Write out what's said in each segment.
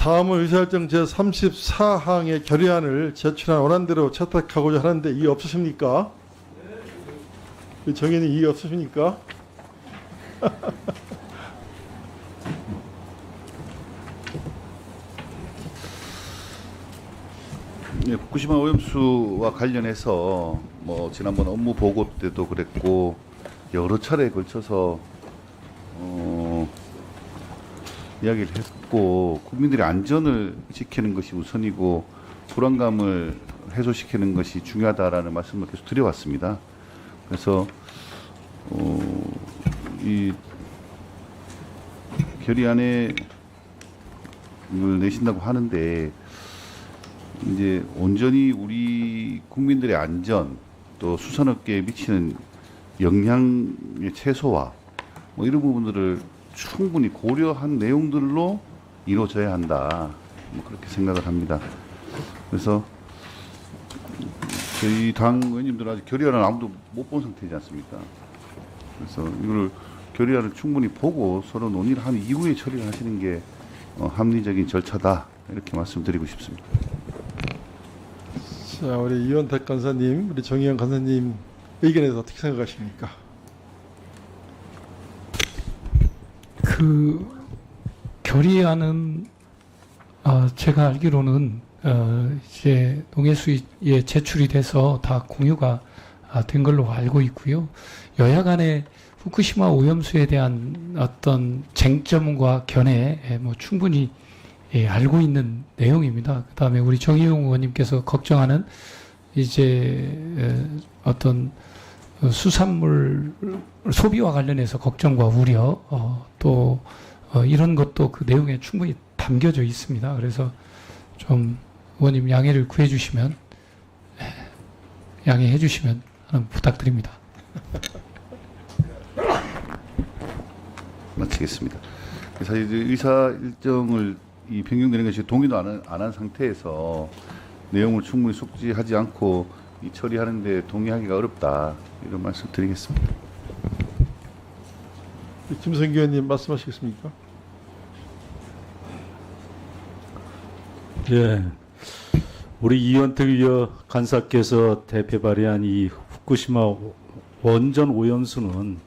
다음은 의사일정 제34항의 결의안을 제출한 원안대로 채택하고자 하는데 이의 없으십니까? 정의는 이의 없으십니까? 예, 후쿠시마 오염수와 관련해서 뭐 지난번 업무 보고 때도 그랬고 여러 차례에 걸쳐서 이야기를 했고 국민들의 안전을 지키는 것이 우선이고 불안감을 해소시키는 것이 중요하다라는 말씀을 계속 드려왔습니다. 그래서 이 결의안을 내신다고 하는데 이제 온전히 우리 국민들의 안전 또 수산업계에 미치는 영향의 최소화 뭐 이런 부분들을 충분히 고려한 내용들로 이루어져야 한다. 뭐 그렇게 생각을 합니다. 그래서 저희 당 의원님들은 아직 결의안을 아무도 못 본 상태이지 않습니까? 그래서 이걸 결의안을 충분히 보고 서로 논의를 한 이후에 처리를 하시는 게 합리적인 절차다 이렇게 말씀드리고 싶습니다. 자, 우리 이원택 간사님, 우리 정의영 간사님 의견에 대해서 어떻게 생각하십니까? 그 결의안은 제가 알기로는 이제 농해수위에 제출이 돼서 다 공유가 된 걸로 알고 있고요. 여야 간에 후쿠시마 오염수에 대한 어떤 쟁점과 견해 뭐 충분히 알고 있는 내용입니다. 그다음에 우리 정의용 의원님께서 걱정하는 이제 어떤 수산물 소비와 관련해서 걱정과 우려 또 이런 것도 그 내용에 충분히 담겨져 있습니다. 그래서 좀 의원님 양해를 구해 주시면 양해해 주시면 하는 부탁드립니다. 마치겠습니다. 사실 의사 일정을 이 변경되는 것이 동의도 안 한 상태에서 내용을 충분히 숙지하지 않고 이 처리하는데 동의하기가 어렵다 이런 말씀 드리겠습니다. 김성기 의원님 말씀하시겠습니까? 예, 우리 이원택 간사께서 대표 발의한 이 후쿠시마 원전 오염수는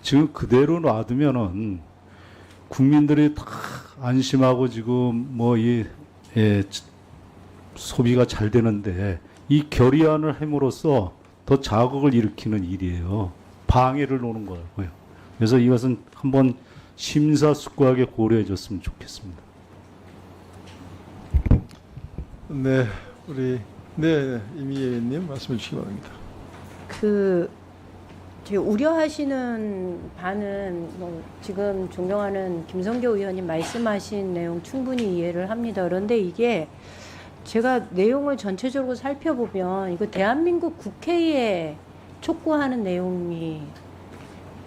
지금 그대로 놔두면은 국민들이 다 안심하고 지금 소비가 잘 되는데 이 결의안을 함으로써 더 자극을 일으키는 일이에요. 방해를 놓는 거고요. 그래서 이것은 한번 심사숙고하게 고려해 줬으면 좋겠습니다. 네, 우리 이미애 의원님 말씀해 주시기 바랍니다. 지금 우려하시는 바는 뭐 지금 존경하는 김성교 의원님 말씀하신 내용 충분히 이해를 합니다. 그런데 이게 제가 내용을 전체적으로 살펴보면 이거 대한민국 국회에 촉구하는 내용이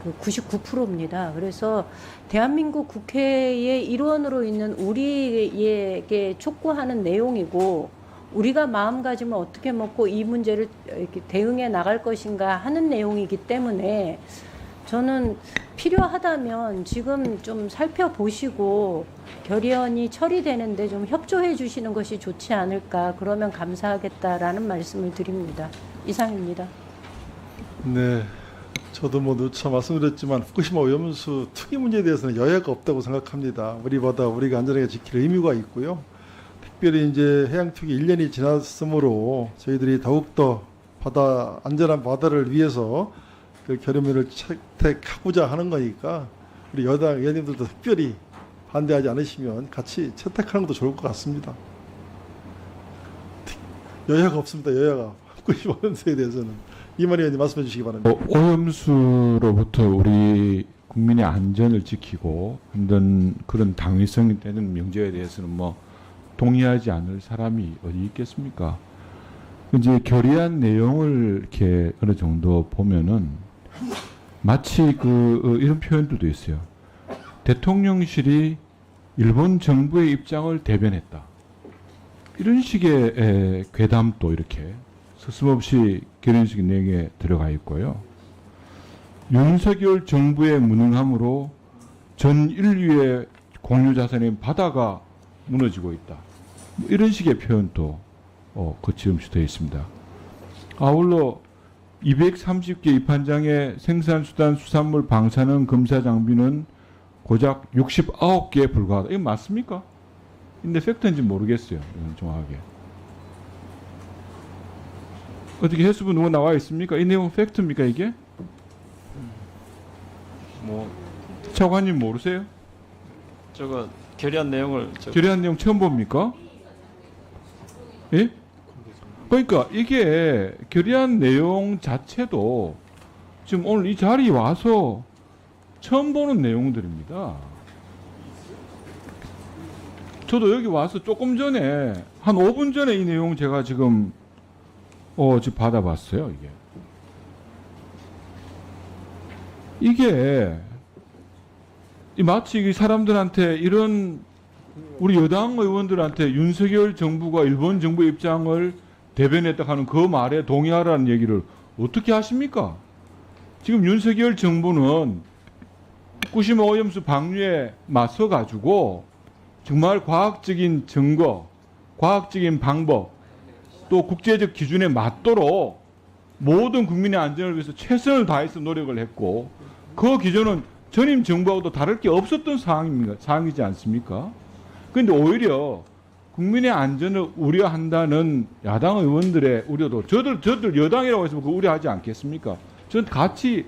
그 99%입니다. 그래서 대한민국 국회의 일원으로 있는 우리에게 촉구하는 내용이고 우리가 마음가짐을 어떻게 먹고 이 문제를 이렇게 대응해 나갈 것인가 하는 내용이기 때문에 저는 필요하다면 지금 좀 살펴보시고 결의안이 처리되는데 좀 협조해 주시는 것이 좋지 않을까, 그러면 감사하겠다라는 말씀을 드립니다. 이상입니다. 네, 저도 누차 말씀드렸지만 후쿠시마 오염수 투기 문제에 대해서는 여야가 없다고 생각합니다. 우리가 안전하게 지킬 의무가 있고요. 특별히 이제 해양 투기 1년이 지났으므로 저희들이 더욱더 안전한 바다를 위해서 그 결의문을 채택하고자 하는 거니까 우리 여당 의원님들도 특별히 반대하지 않으시면 같이 채택하는 것도 좋을 것 같습니다. 여야가 없습니다. 여야가 후쿠시마 오염수에 대해서는. 이만희 의원님 말씀해 주시기 바랍니다. 오염수로부터 우리 국민의 안전을 지키고 그런 당위성이 되는 명제에 대해서는 동의하지 않을 사람이 어디 있겠습니까? 이제 결의안 내용을 이렇게 어느 정도 보면은 마치 이런 표현들도 있어요. 대통령실이 일본 정부의 입장을 대변했다. 이런 식의 괴담도 이렇게 서슴없이 결의식 내용에 들어가 있고요. 윤석열 정부의 무능함으로 전 인류의 공유 자산인 바다가 무너지고 있다. 뭐 이런 식의 표현도 거치음시되어 있습니다. 아울러 230개 입한장의 생산수단 수산물 방사능 검사 장비는 고작 69개에 불과하다. 이거 맞습니까? 근데 팩트인지 모르겠어요. 이건 정확하게. 어떻게 해수부 누가 나와 있습니까? 이 내용 팩트입니까 이게? 뭐 차관님 모르세요? 저거 결의안 내용을 결의안 내용 처음 봅니까? 예? 그러니까 이게 결의안 내용 자체도 지금 오늘 이 자리에 와서 처음 보는 내용들입니다. 저도 여기 와서 조금 전에 한 5분 전에 이 내용 제가 지금 받아봤어요. 이게 마치 이 사람들한테 이런 우리 여당 의원들한테 윤석열 정부가 일본 정부의 입장을 대변했다 하는 그 말에 동의하라는 얘기를 어떻게 하십니까? 지금 윤석열 정부는 후쿠시마 오염수 방류에 맞서 가지고 정말 과학적인 증거, 과학적인 방법, 또 국제적 기준에 맞도록 모든 국민의 안전을 위해서 최선을 다해서 노력을 했고 그 기준은 전임 정부하고도 다를 게 없었던 사항이지 않습니까? 그런데 오히려 국민의 안전을 우려한다는 야당 의원들의 우려도 저들 여당이라고 해서 그 우려하지 않겠습니까? 전 같이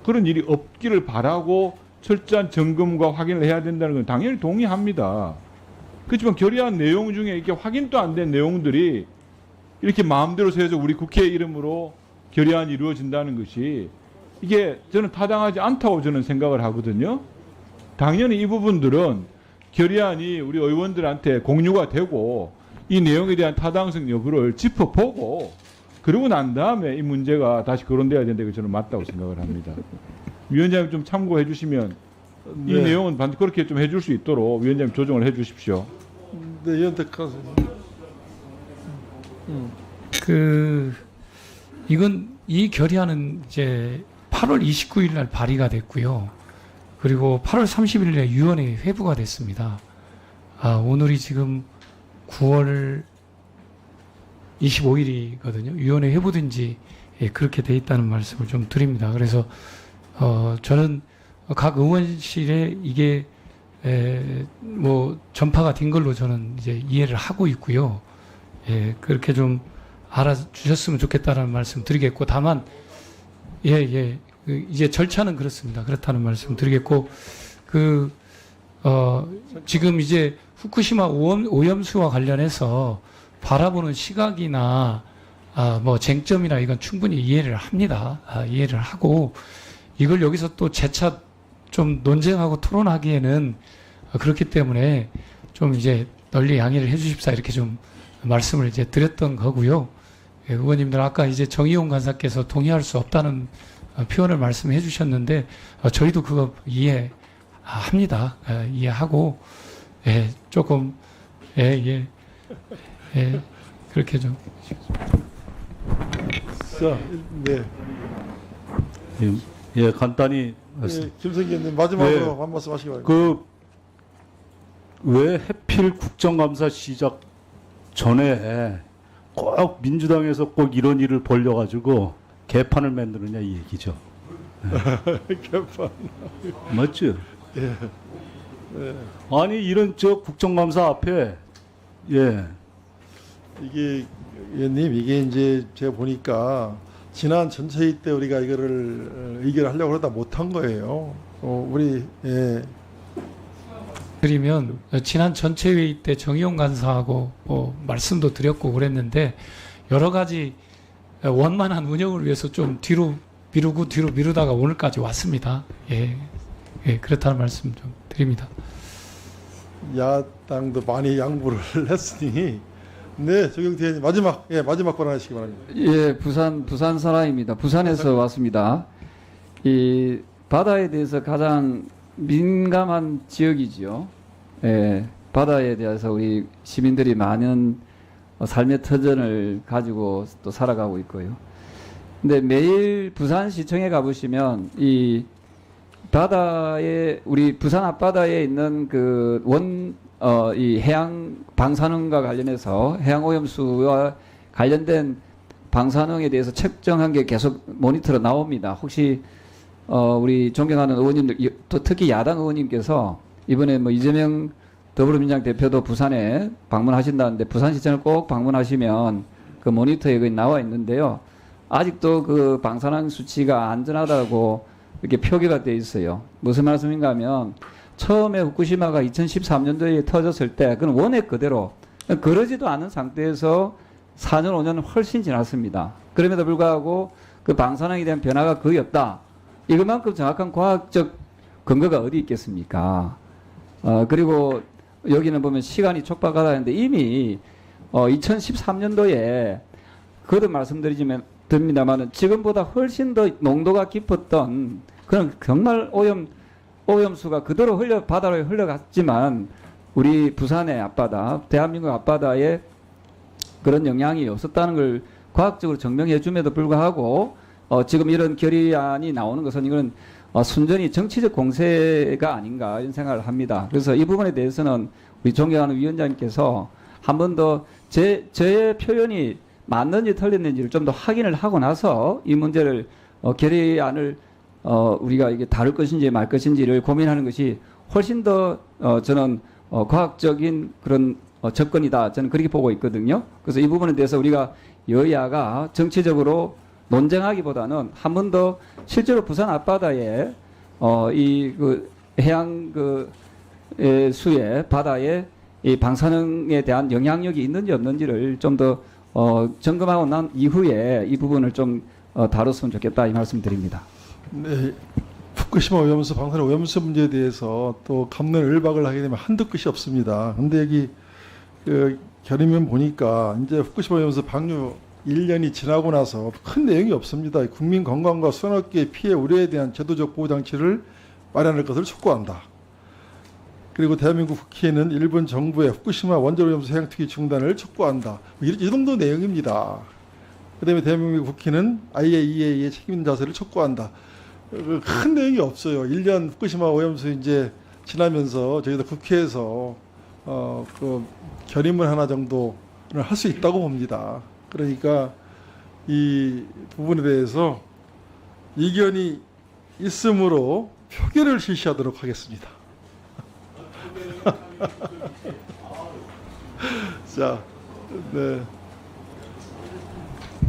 그런 일이 없기를 바라고 철저한 점검과 확인을 해야 된다는 건 당연히 동의합니다. 그렇지만 결의안 내용 중에 이렇게 확인도 안 된 내용들이 이렇게 마음대로 세워서 우리 국회 이름으로 결의안이 이루어진다는 것이 이게 저는 타당하지 않다고 저는 생각을 하거든요. 당연히 이 부분들은 결의안이 우리 의원들한테 공유가 되고 이 내용에 대한 타당성 여부를 짚어보고 그러고 난 다음에 이 문제가 다시 거론돼야 된다고 저는 맞다고 생각을 합니다. 위원장님 좀 참고해 주시면 이 네. 내용은 반드시 그렇게 좀 해줄 수 있도록 위원장님 조정을 해 주십시오. 네, 의원택 가서. 이건 이 결의안은 이제 8월 29일 날 발의가 됐고요. 그리고 8월 30일 날 위원회에 회부가 됐습니다. 오늘이 지금 9월 25일이거든요. 위원회 회부된 지 그렇게 돼 있다는 말씀을 좀 드립니다. 그래서 저는 각 의원실에 이게 뭐 전파가 된 걸로 저는 이제 이해를 하고 있고요. 그렇게 좀 알아주셨으면 좋겠다라는 말씀 드리겠고, 다만 이제 절차는 그렇습니다. 그렇다는 말씀 드리겠고, 지금 이제 후쿠시마 오염수와 관련해서 바라보는 시각이나 뭐 쟁점이나 이건 충분히 이해를 합니다. 이해를 하고 이걸 여기서 또 재차 좀 논쟁하고 토론하기에는 그렇기 때문에 좀 이제 널리 양해를 해주십사 이렇게 좀 말씀을 이제 드렸던 거고요. 의원님들 아까 이제 정의용 간사께서 동의할 수 없다는 표현을 말씀해 주셨는데 저희도 그거 이해합니다. 이해하고 조금 그렇게 좀. 자, 네. 간단히 김성기 의원님 마지막으로 네. 한 말씀 하시기 바랍니다. 왜 해필 국정감사 시작 전에 꼭 민주당에서 꼭 이런 일을 벌려가지고 개판을 만드느냐 이 얘기죠. 개판. 맞죠? 예. 아니 이런 국정감사 앞에 이게 의원님 이게 이제 제가 보니까 지난 전체회 때 우리가 이거를 의결하려고 하다 못한 거예요. 우리 드리면 지난 전체 회의 때 정의용 간사하고 말씀도 드렸고 그랬는데 여러 가지 원만한 운영을 위해서 좀 뒤로 미루다가 오늘까지 왔습니다. 그렇다는 말씀 좀 드립니다. 야당도 많이 양보를 했으니 네, 조경태 의원님 마지막 발언하시기 바랍니다. 예, 부산 사람입니다. 부산에서 왔습니다. 이 바다에 대해서 가장 민감한 지역이지요. 바다에 대해서 우리 시민들이 많은 삶의 터전을 가지고 또 살아가고 있고요. 근데 매일 부산시청에 가보시면 이 바다에 우리 부산 앞바다에 있는 그 이 해양 방사능과 관련해서 해양 오염수와 관련된 방사능에 대해서 측정한 게 계속 모니터로 나옵니다. 혹시 우리 존경하는 의원님들, 또 특히 야당 의원님께서 이번에 뭐 이재명 더불어민주당 대표도 부산에 방문하신다는데 부산시청을 꼭 방문하시면 그 모니터에 거기 나와 있는데요. 아직도 그 방사능 수치가 안전하다고 이렇게 표기가 돼 있어요. 무슨 말씀인가 하면 처음에 후쿠시마가 2013년도에 터졌을 때 그건 원액 그대로 그러지도 않은 상태에서 4년, 5년은 훨씬 지났습니다. 그럼에도 불구하고 그 방사능에 대한 변화가 거의 없다. 이것만큼 정확한 과학적 근거가 어디 있겠습니까? 그리고 여기는 보면 시간이 촉박하다 했는데 이미 2013년도에 그것도 말씀드리지만 듭니다만은 지금보다 훨씬 더 농도가 깊었던 그런 정말 오염수가 그대로 바다로 흘러갔지만 우리 부산의 앞바다, 대한민국 앞바다에 그런 영향이 없었다는 걸 과학적으로 증명해 줌에도 불구하고 지금 이런 결의안이 나오는 것은 이건 순전히 정치적 공세가 아닌가 이런 생각을 합니다. 그래서 이 부분에 대해서는 우리 존경하는 위원장님께서 한 번 더 제 표현이 맞는지 틀렸는지를 좀 더 확인을 하고 나서 이 문제를 결의안을 우리가 이게 다룰 것인지 말 것인지를 고민하는 것이 훨씬 더 저는 과학적인 그런 접근이다. 저는 그렇게 보고 있거든요. 그래서 이 부분에 대해서 우리가 여야가 정치적으로 논쟁하기보다는 한 번 더 실제로 부산 앞바다에 이 그 해양 수에 바다에 이 방사능에 대한 영향력이 있는지 없는지를 좀 더 점검하고 난 이후에 이 부분을 좀 다뤘으면 좋겠다 이 말씀드립니다. 네, 후쿠시마 오염수, 방사능 오염수 문제에 대해서 또 갑론을박을 하게 되면 한두 끝이 없습니다. 근데 여기 결의문 보니까 이제 후쿠시마 오염수 방류 1년이 지나고 나서 큰 내용이 없습니다. 국민 건강과 수산업계의 피해 우려에 대한 제도적 보호 장치를 마련할 것을 촉구한다. 그리고 대한민국 국회는 일본 정부의 후쿠시마 원자로오염수 해양 투기 중단을 촉구한다. 이 정도 내용입니다. 그다음에 대한민국 국회는 IAEA의 책임 자세를 촉구한다. 큰 내용이 없어요. 1년 후쿠시마 오염수 이제 지나면서 저희도 국회에서 그 결의문 하나 정도는 할 수 있다고 봅니다. 그러니까 이 부분에 대해서 이견이 있으므로 표결을 실시하도록 하겠습니다. 자, 네.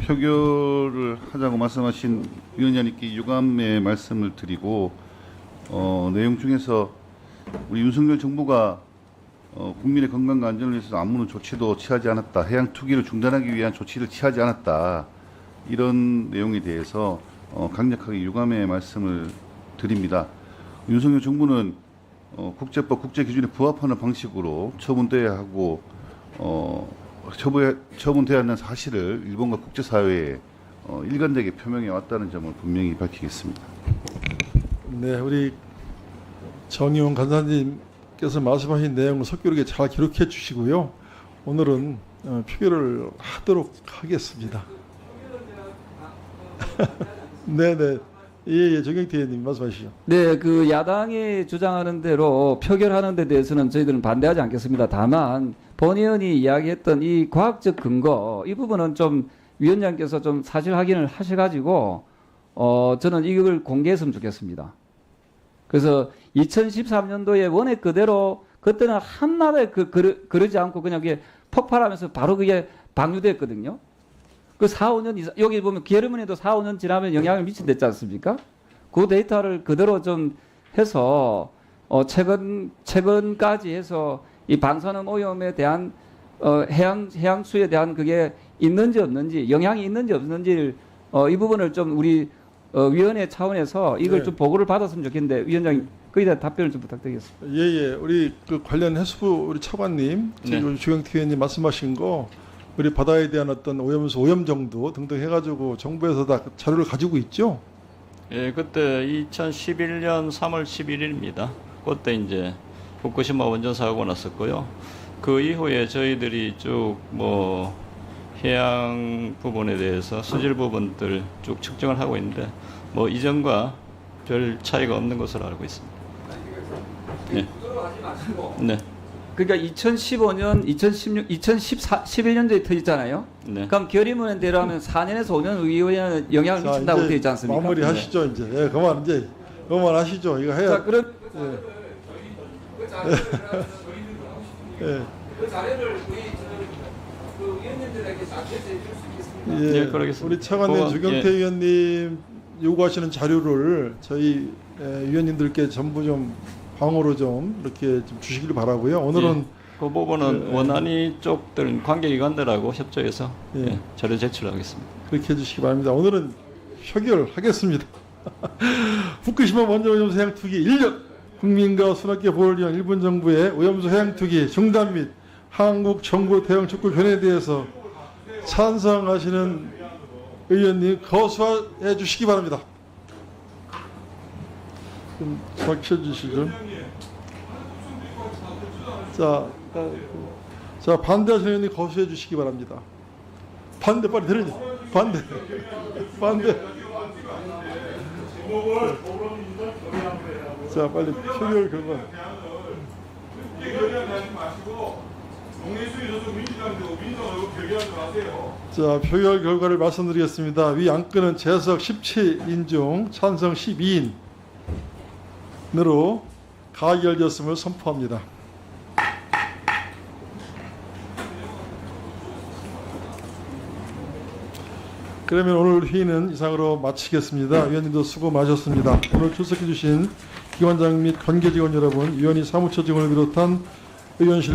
표결을 하자고 말씀하신 위원장님께 유감의 말씀을 드리고 내용 중에서 우리 윤석열 정부가 국민의 건강과 안전을 위해서 아무런 조치도 취하지 않았다. 해양 투기를 중단하기 위한 조치를 취하지 않았다. 이런 내용에 대해서 강력하게 유감의 말씀을 드립니다. 윤석열 정부는 국제법, 국제기준에 부합하는 방식으로 처분돼야 하고 처분돼야 하는 사실을 일본과 국제사회에 일관되게 표명해 왔다는 점을 분명히 밝히겠습니다. 네, 우리 정의원 간사님께서 말씀하신 내용을 속기록에 잘 기록해 주시고요. 오늘은 표결을 하도록 하겠습니다. 네네. 예, 정경태 의원님 말씀하시죠. 네, 그 야당이 주장하는 대로 표결하는 데 대해서는 저희들은 반대하지 않겠습니다. 다만 본 의원이 이야기했던 이 과학적 근거 이 부분은 좀 위원장께서 좀 사실 확인을 하셔가지고 저는 이걸 공개했으면 좋겠습니다. 그래서 2013년도에 원액 그대로 그때는 한나라에 그러지 않고 그냥 그게 폭발하면서 바로 그게 방류됐거든요. 그 4, 5년 이상, 여기 보면 결의문에도 4, 5년 지나면 영향을 미친댔지 않습니까? 그 데이터를 그대로 좀 해서, 최근까지 해서 이 방사능 오염에 대한, 해양수에 대한 그게 있는지 없는지, 영향이 있는지 없는지를, 이 부분을 좀 우리, 위원회 차원에서 이걸 네. 좀 보고를 받았으면 좋겠는데, 위원장님, 거기에 대한 답변을 좀 부탁드리겠습니다. 예. 우리 그 관련 해수부 우리 차관님, 네. 주경태 의원님 말씀하신 거 우리 바다에 대한 어떤 오염수 오염 정도 등등 해가지고 정부에서 다 자료를 가지고 있죠. 예, 그때 2011년 3월 11일입니다. 그때 이제 후쿠시마 원전 사고가 났었고요. 그 이후에 저희들이 쭉 뭐 해양 부분에 대해서 수질 부분들 쭉 측정을 하고 있는데 뭐 이전과 별 차이가 없는 것으로 알고 있습니다. 네. 네. 그러니까 2015년, 2016, 11년도에 터졌잖아요. 네. 그럼 결의문대로 하면 4년에서 5년 의원에 영향을 자, 미친다고 이제 되어 있지 않습니까? 마무리 하시죠 이제. 예, 그만하시죠. 이거 해야. 자, 그럼 예. 그 자료를 의원님들에게 제시해 줄 수 있겠습니까? 예, 예, 그러겠습니다. 우리 차관님, 그거, 주경태 예. 의원님 요구하시는 자료를 저희 위원님들께 전부 좀 방으로 좀 이렇게 좀 주시길 바라고요. 오늘은 그 부분은 예. 원안위 쪽들 관계기관들하고 협조해서 예. 예, 자료 제출하겠습니다. 그렇게 해주시기 바랍니다. 오늘은 표결하겠습니다. 후쿠시마 원전 해양 투기 1년 국민과 손아귀 보호를 위한 일본 정부의 오염수 해양 투기 중단 및 한국 정부 대응 촉구 변화에 대해서 찬성하시는 의원님 거수해 주시기 바랍니다. 좀 밝혀주시죠. 자, 반대하시는 의원님 거수해 주시기 바랍니다. 반대 빨리 들으니 반대. 자, 빨리 표결 결과. 자, 표결 결과를 말씀드리겠습니다. 위 안건은 재석 17인 중 찬성 12인으로 가결되었음을 선포합니다. 그러면 오늘 회의는 이상으로 마치겠습니다. 위원님도 수고 많으셨습니다. 오늘 출석해 주신 기관장 및 관계직원 여러분, 위원회 사무처 직원을 비롯한 의원실